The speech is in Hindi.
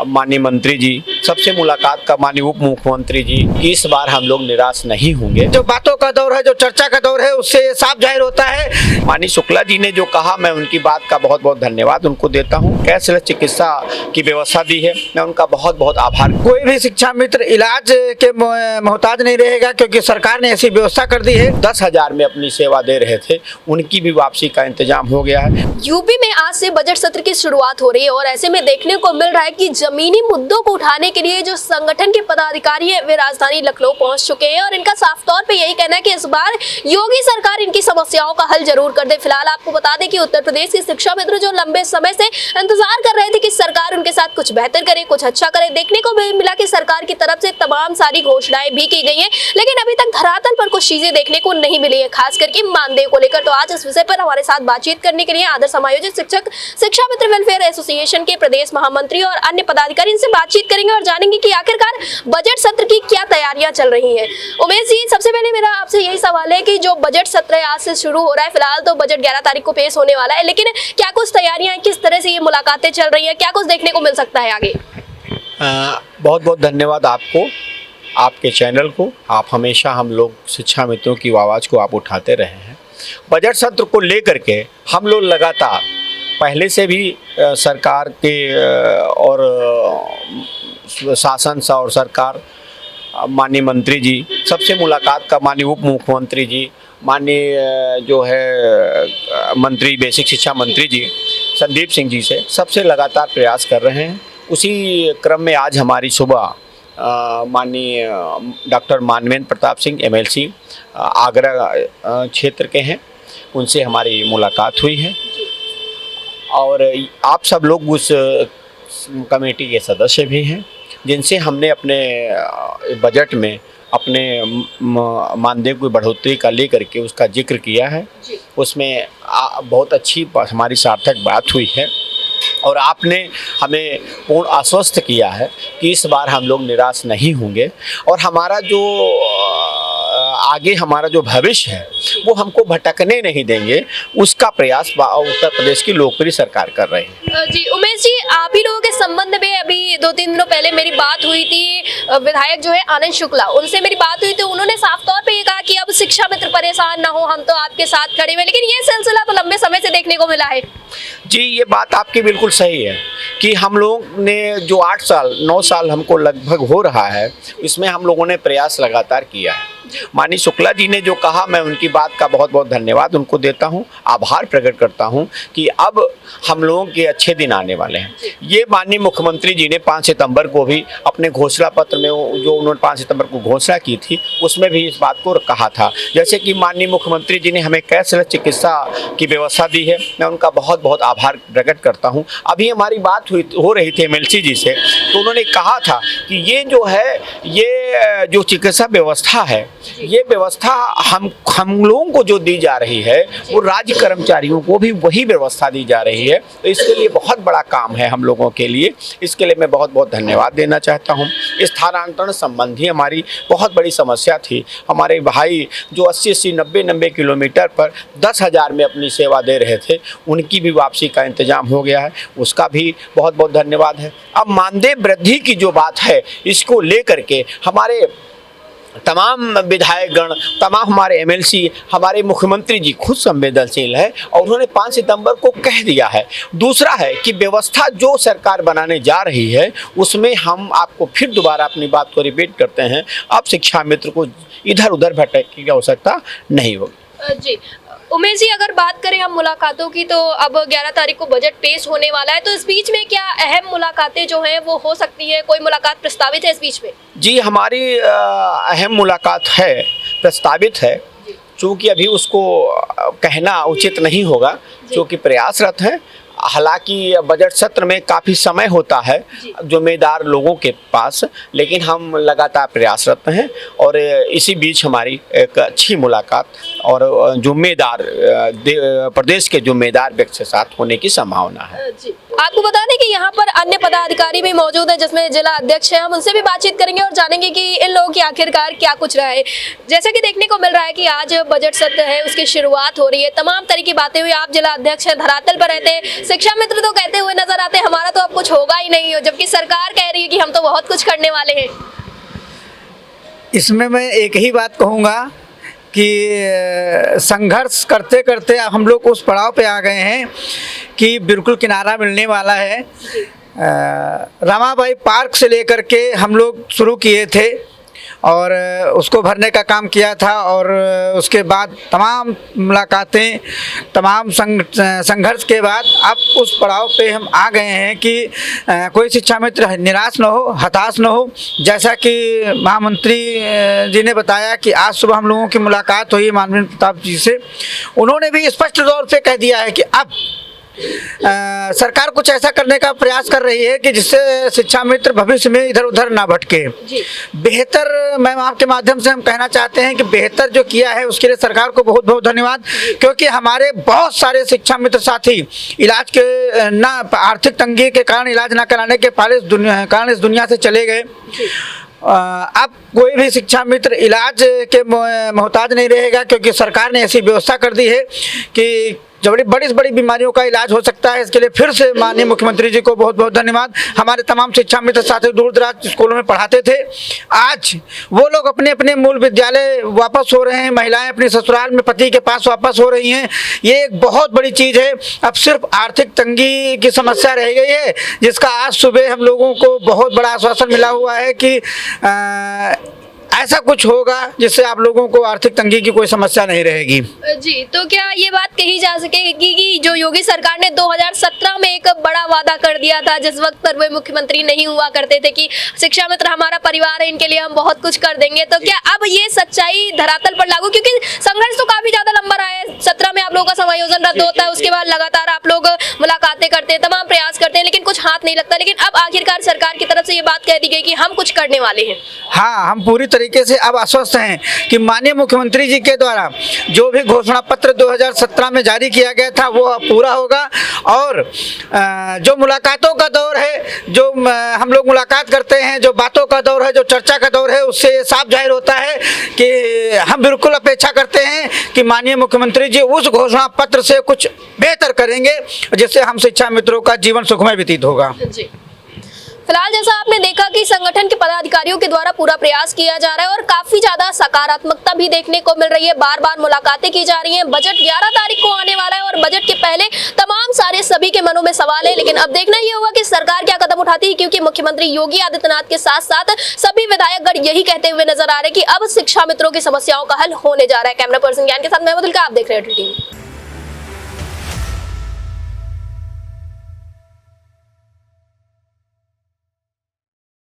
माननीय मंत्री जी, सबसे मुलाकात का माननीय उप मुख्यमंत्री जी कि इस बार हम लोग निराश नहीं होंगे। जो बातों का दौर है, जो चर्चा का दौर है, उससे साफ जाहिर होता है। माननीय शुक्ला जी ने जो कहा, मैं उनकी बात का बहुत बहुत धन्यवाद उनको देता हूँ। कैशलेस चिकित्सा की व्यवस्था दी है, मैं उनका बहुत बहुत आभार। कोई भी शिक्षा मित्र इलाज के मोहताज नहीं रहेगा, क्योंकि सरकार ने ऐसी व्यवस्था कर दी है। 10,000 में अपनी सेवा दे रहे थे, उनकी भी वापसी का इंतजाम हो गया है। यूपी में आज से बजट सत्र की शुरुआत हो रही है और ऐसे में देखने को मिल रहा है कि जमीनी मुद्दों को उठाने के लिए जो संगठन के पदाधिकारी हैं वे राजधानी लखनऊ पहुंच चुके हैं और इनका साफ तौर पे यही कहना है कि इस बार योगी सरकार इनकी समस्याओं का हल जरूर कर दे। फिलहाल आपको बता दें कि उत्तर प्रदेश के शिक्षा मित्र जो लंबे समय से इंतजार कर रहे थे कि सरकार उनके साथ कुछ बेहतर करे, कुछ अच्छा करे, देखने को मिला कि सरकार की तरफ से तमाम सारी घोषणाएं भी की गई हैं, लेकिन अभी तक धरातल पर कुछ चीजें देखने को नहीं मिली है, खास करके मानदेय को लेकर। तो आज इस विषय पर हमारे साथ बातचीत करने के लिए आदर्श समायोजित शिक्षक शिक्षा मित्र वेलफेयर एसोसिएशन के प्रदेश महामंत्री और अन्य पदाधिकारी इनसे बातचीत करेंगे और जानेंगे कि आखिरकार बजट सत्र की क्या तैयारियां चल रही हैं। उमेश जी, सबसे पहले मेरा आपसे यही सवाल है कि जो बजट सत्र आज से शुरू हो रहा है, फिलहाल तो बजट 11 तारीख को पेश होने वाला है, लेकिन क्या कुछ तैयारियां, किस तरह से ये मुलाकातें चल रही है, क्या कुछ देखने को मिल सकता है आगे? बहुत बहुत धन्यवाद आपको, आपके चैनल को। आप हमेशा हम लोग शिक्षा मित्रों की आवाज़ को आप उठाते रहे हैं। बजट सत्र को लेकर के हम लोग लगातार पहले से भी सरकार के और शासन सा और सरकार, माननीय मंत्री जी, सबसे मुलाकात का माननीय उप मुख्यमंत्री जी, माननीय जो है मंत्री बेसिक शिक्षा मंत्री जी संदीप सिंह जी से सबसे लगातार प्रयास कर रहे हैं। उसी क्रम में आज हमारी सुबह माननीय डॉक्टर मानवेंद्र प्रताप सिंह MLC आगरा क्षेत्र के हैं, उनसे हमारी मुलाकात हुई है और आप सब लोग उस कमेटी के सदस्य भी हैं, जिनसे हमने अपने बजट में अपने मानदेय की बढ़ोतरी का लेकर के उसका जिक्र किया है। उसमें बहुत अच्छी हमारी सार्थक बात हुई है और आपने हमें पूर्ण आश्वस्त किया है कि इस बार हम लोग निराश नहीं होंगे और हमारा जो आगे हमारा जो भविष्य है वो हमको भटकने नहीं देंगे, उसका प्रयास उत्तर प्रदेश की लोकप्रिय सरकार कर रही है। जी उमेश जी, आप ही लोगों के संबंध में अभी 2-3 दिनों पहले मेरी बात हुई थी, विधायक जो है आनंद शुक्ला, उनसे मेरी बात हुई तो उन्होंने साफ तौर पे ये कहा कि अब शिक्षा मित्र परेशान ना हो, हम तो आपके साथ खड़े हुए, लेकिन ये सिलसिला तो लंबे समय से देखने को मिला है। जी, ये बात आपकी बिल्कुल सही है कि हम लोग ने जो 8 साल 9 साल हमको लगभग हो रहा है, इसमें हम लोगों ने प्रयास लगातार किया है। माननीय शुक्ला जी ने जो कहा, मैं उनकी बात का बहुत बहुत धन्यवाद उनको देता हूं, आभार प्रकट करता हूं कि अब हम लोगों के अच्छे दिन आने वाले हैं। ये माननीय मुख्यमंत्री जी ने 5 सितंबर को भी अपने घोषणा पत्र में जो उन्होंने 5 सितंबर को घोषणा की थी, उसमें भी इस बात को कहा था। जैसे कि माननीय मुख्यमंत्री जी ने हमें कैशलेस चिकित्सा की व्यवस्था दी है, मैं उनका बहुत बहुत आभार प्रकट करता हूँ। अभी हमारी बात हो रही थी MLC जी से, तो उन्होंने कहा था कि ये जो है, ये जो चिकित्सा व्यवस्था है, ये व्यवस्था हम लोगों को जो दी जा रही है वो राज्य कर्मचारियों को भी वही व्यवस्था दी जा रही है। तो इसके लिए बहुत बड़ा काम है हम लोगों के लिए, इसके लिए मैं बहुत बहुत धन्यवाद देना चाहता हूँ। स्थानांतरण संबंधी हमारी बहुत बड़ी समस्या थी। हमारे भाई जो 80-80, 90-90 किलोमीटर पर 10,000 में अपनी सेवा दे रहे थे, उनकी भी वापसी का इंतजाम हो गया है, उसका भी बहुत बहुत धन्यवाद है। अब मानदेय वृद्धि की जो बात है, इसको लेकर के हमारे तमाम विधायकगण, तमाम हमारे MLC, हमारे मुख्यमंत्री जी खुद संवेदनशील है और उन्होंने 5 सितंबर को कह दिया है। दूसरा है कि व्यवस्था जो सरकार बनाने जा रही है, उसमें हम आपको फिर दोबारा अपनी बात को रिपीट करते हैं, अब शिक्षा मित्र को इधर उधर भटकने की आवश्यकता नहीं होगी। जी उमेश जी, अगर बात करें हम मुलाकातों की, तो अब 11 तारीख को बजट पेश होने वाला है, तो इस बीच में क्या अहम मुलाकातें जो हैं वो हो सकती है? कोई मुलाकात प्रस्तावित है इस बीच में? जी, हमारी अहम मुलाकात है, प्रस्तावित है, चूँकि अभी उसको कहना उचित नहीं होगा, क्योंकि प्रयासरत हैं। हालांकि बजट सत्र में काफ़ी समय होता है जिम्मेदार लोगों के पास, लेकिन हम लगातार प्रयासरत हैं और इसी बीच हमारी एक अच्छी मुलाकात और जिम्मेदार प्रदेश के जिम्मेदार व्यक्ति के साथ होने की संभावना है। जी आपको बता दें कि यहाँ पर अन्य पदाधिकारी भी मौजूद है, जिसमें जिला अध्यक्ष है। हम उनसे भी बातचीत करेंगे और जानेंगे कि इन लोगों की आखिरकार क्या कुछ रहा है। जैसा कि देखने को मिल रहा है कि आज बजट सत्र है, उसकी शुरुआत हो रही है, तमाम तरह की बातें हुई। आप जिला अध्यक्ष हैं, धरातल पर रहते हैं, शिक्षा मित्र तो कहते हुए नजर आते हैं हमारा तो अब कुछ होगा ही नहीं हो, जबकि सरकार कह रही है कि हम तो बहुत कुछ करने वाले हैं। इसमें मैं एक ही बात कहूँगा कि संघर्ष करते करते हम लोग उस पड़ाव पे आ गए हैं कि बिल्कुल किनारा मिलने वाला है। रमाबाई पार्क से लेकर के हम लोग शुरू किए थे और उसको भरने का काम किया था, और उसके बाद तमाम मुलाकातें, तमाम संघर्ष के बाद अब उस पड़ाव पे हम आ गए हैं कि कोई शिक्षा मित्र निराश न हो, हताश न हो। जैसा कि महामंत्री जी ने बताया कि आज सुबह हम लोगों की मुलाकात हुई माननीय प्रताप जी से, उन्होंने भी स्पष्ट तौर पे कह दिया है कि अब सरकार कुछ ऐसा करने का प्रयास कर रही है कि जिससे शिक्षा मित्र भविष्य में इधर उधर ना भटके। बेहतर, मैं आपके माध्यम से हम कहना चाहते हैं कि बेहतर जो किया है उसके लिए सरकार को बहुत बहुत धन्यवाद, क्योंकि हमारे बहुत सारे शिक्षा मित्र साथी इलाज के ना आर्थिक तंगी के कारण इलाज ना कराने के कारण इस दुनिया से चले गए। अब कोई भी शिक्षा मित्र इलाज के मोहताज नहीं रहेगा, क्योंकि सरकार ने ऐसी व्यवस्था कर दी है कि जो बड़ी बड़ी बीमारियों का इलाज हो सकता है। इसके लिए फिर से माननीय मुख्यमंत्री जी को बहुत बहुत धन्यवाद। हमारे तमाम शिक्षा मित्र साथी दूर दराज स्कूलों में पढ़ाते थे, आज वो लोग अपने अपने मूल विद्यालय वापस हो रहे हैं, महिलाएं अपने ससुराल में पति के पास वापस हो रही हैं। ये एक बहुत बड़ी चीज़ है। अब सिर्फ आर्थिक तंगी की समस्या रह गई है, जिसका आज सुबह हम लोगों को बहुत बड़ा आश्वासन मिला हुआ है कि ऐसा कुछ होगा जिससे आप लोगों को आर्थिक तंगी की कोई समस्या नहीं रहेगी। जी, तो क्या ये बात कही जा सकेगी कि जो योगी सरकार ने 2017 में एक बड़ा वादा कर दिया था, जिस वक्त पर वे मुख्यमंत्री नहीं हुआ करते थे, कि शिक्षा मित्र हमारा परिवार है, इनके लिए हम बहुत कुछ कर देंगे, तो क्या अब ये सच्चाई धरातल पर लागू? क्योंकि संघर्ष तो काफी ज्यादा लंबा रहा है। 17 में आप लोगों का समायोजन रद्द होता है, उसके बाद लगातार आप लोग मुलाकातें करते हैं, तमाम प्रयास करते हैं, लेकिन कुछ हाथ नहीं लगता। लेकिन अब आखिरकार सरकार की तरफ से ये बात कह दी गई कि हम कुछ करने वाले हैं। हाँ, हम पूरी तरीके से अब आश्वस्त हैं कि माननीय मुख्यमंत्री जी के द्वारा जो भी घोषणा पत्र 2017 में जारी किया गया था वो पूरा होगा। और जो मुलाकातों का दौर है, जो हम लोग मुलाकात करते हैं, जो बातों का दौर है, जो चर्चा का दौर है, उससे साफ जाहिर होता है कि हम बिल्कुल अपेक्षा करते हैं कि माननीय मुख्यमंत्री जी उस घोषणा पत्र से कुछ बेहतर करेंगे, जिससे हम शिक्षा मित्रों का जीवन सुखमय व्यतीत होगा। जी, फिलहाल जैसा आपने देखा कि संगठन के पदाधिकारियों के द्वारा पूरा प्रयास किया जा रहा है और काफी ज्यादा सकारात्मकता भी देखने को मिल रही है। बार बार मुलाकातें की जा रही हैं। बजट 11 तारीख को आने वाला है और बजट के पहले तमाम सारे सभी के मनों में सवाल है, लेकिन अब देखना ये होगा कि सरकार क्या कदम उठाती है, क्योंकि मुख्यमंत्री योगी आदित्यनाथ के साथ साथ सभी विधायकगण यही कहते हुए नजर आ रहे हैं कि अब शिक्षा मित्रों की समस्याओं का हल होने जा रहा है। कैमरा पर्सन ज्ञान के साथ मैं मधुलिका, आप देख रहे हैं टीवी।